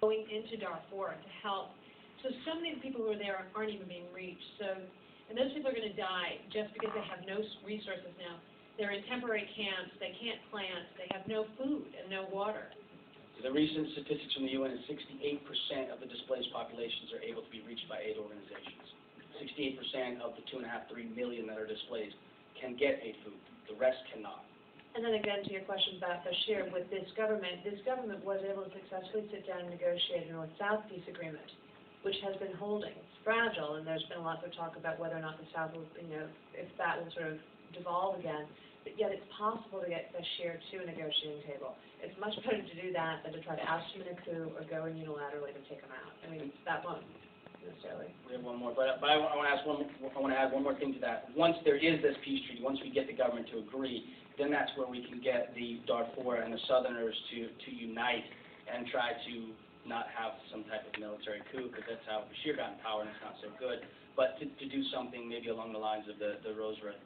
going into Darfur to help. So many of the people who are there aren't even being reached. And those people are going to die just because they have no resources now. They're in temporary camps, they can't plant, they have no food and no water. The recent statistics from the UN is 68% of the displaced populations are able to be reached by aid organizations. 68% of the 2.5–3 million that are displaced can get aid food. The rest cannot. And then again, to your question about Bashir, with this government was able to successfully sit down and negotiate a North-South peace agreement, which has been holding. It's fragile, and there's been lots of talk about whether or not the South will, if that will sort of devolve again. But yet it's possible to get Bashir to a negotiating table. It's much better to do that than to try to oust him in a coup or go in unilaterally to take him out. I mean, that won't necessarily. We have one more, but I want to ask I want to add one more thing to that. Once there is this peace treaty, once we get the government to agree, then that's where we can get the Darfur and the Southerners to unite and try to not have some type of military coup, because that's how Bashir got in power, and it's not so good. But to do something maybe along the lines of the Revolution.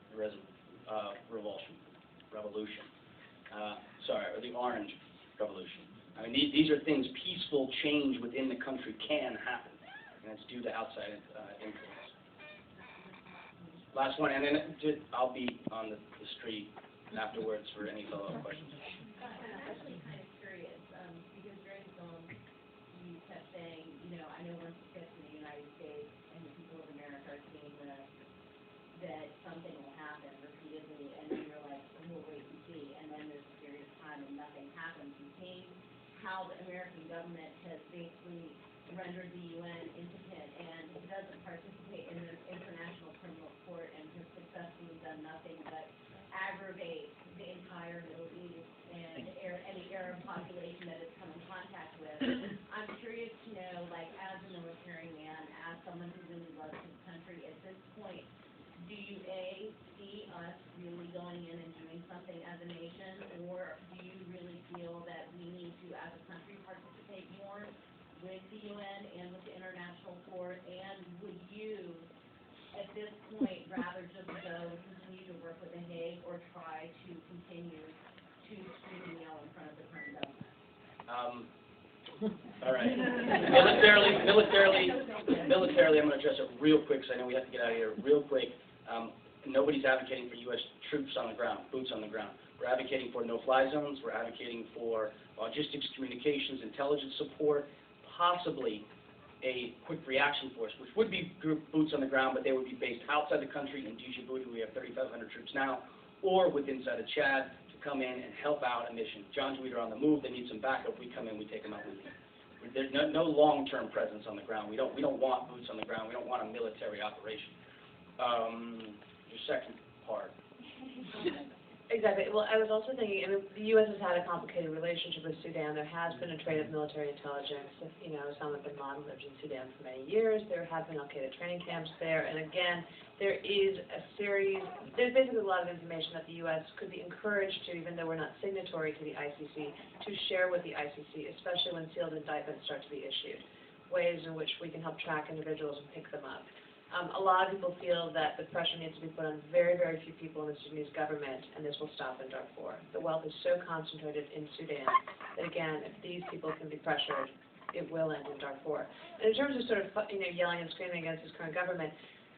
Or the Orange Revolution. I mean, these are things, peaceful change within the country can happen, and it's due to outside influence. Last one, and then I'll be on the street afterwards for any follow-up questions. I'm actually kind of curious, because during the film, you kept saying, I know once it gets to the United States and the people of America are seeing this, that something will happen repeatedly, and then you're like, we'll wait and see, and then there's a period of time and nothing happens. You've seen how the American government has basically rendered the UN impotent and doesn't participate in the International Criminal Court and has successfully done nothing but aggravate the entire Middle East and any Arab population that it's come in contact with. I'm curious to know, like, as a military man, as someone who really loves his country, at this point, do you, A, see us really going in and doing something as a nation, or do you really feel that we need to, as a country, participate more with the UN and with the International Court, and would you, at this point, rather just go and continue to work with The Hague or try to continue to scream and yell in front of the current government? All right. Militarily, I'm going to address it real quick because I know we have to get out of here real quick. Nobody's advocating for U.S. troops on the ground, boots on the ground. We're advocating for no-fly zones. We're advocating for logistics, communications, intelligence support, possibly a quick reaction force, which would be boots on the ground, but they would be based outside the country in Djibouti. We have 3,500 troops now, or with inside of Chad to come in and help out a mission. John's Weed are on the move. They need some backup. We come in, we take them out. There's no long-term presence on the ground. We don't want boots on the ground. We don't want a military operation. Your second part. Exactly. Well, I was also thinking, the U.S. has had a complicated relationship with Sudan. There has been a trade of military intelligence. Osama bin Laden lived in Sudan for many years. There have been al-Qaeda training camps there. And again, there's basically a lot of information that the U.S. could be encouraged to, even though we're not signatory to the ICC, to share with the ICC, especially when sealed indictments start to be issued, ways in which we can help track individuals and pick them up. A lot of people feel that the pressure needs to be put on very, very few people in the Sudanese government, and this will stop in Darfur. The wealth is so concentrated in Sudan that, again, if these people can be pressured, it will end in Darfur. And in terms of sort of yelling and screaming against this current government,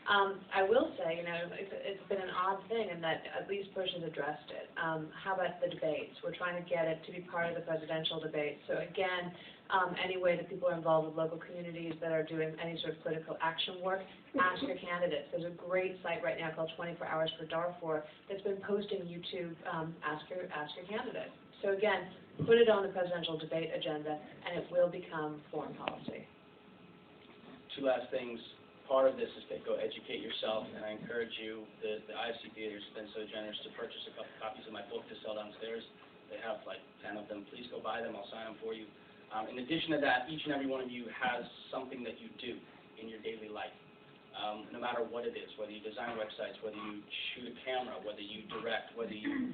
I will say, it's been an odd thing in that at least Bush has addressed it. How about the debates? We're trying to get it to be part of the presidential debate. So again, any way that people are involved with local communities that are doing any sort of political action work, ask your candidates. There's a great site right now called 24 Hours for Darfur that's been posting YouTube ask your candidate. So again, put it on the presidential debate agenda, and it will become foreign policy. Two last things. Part of this is to go educate yourself, and I encourage you, the IFC Theater has been so generous to purchase a couple copies of my book to sell downstairs. They have like 10 of them. Please go buy them. I'll sign them for you. In addition to that, each and every one of you has something that you do in your daily life, no matter what it is, whether you design websites, whether you shoot a camera, whether you direct, whether you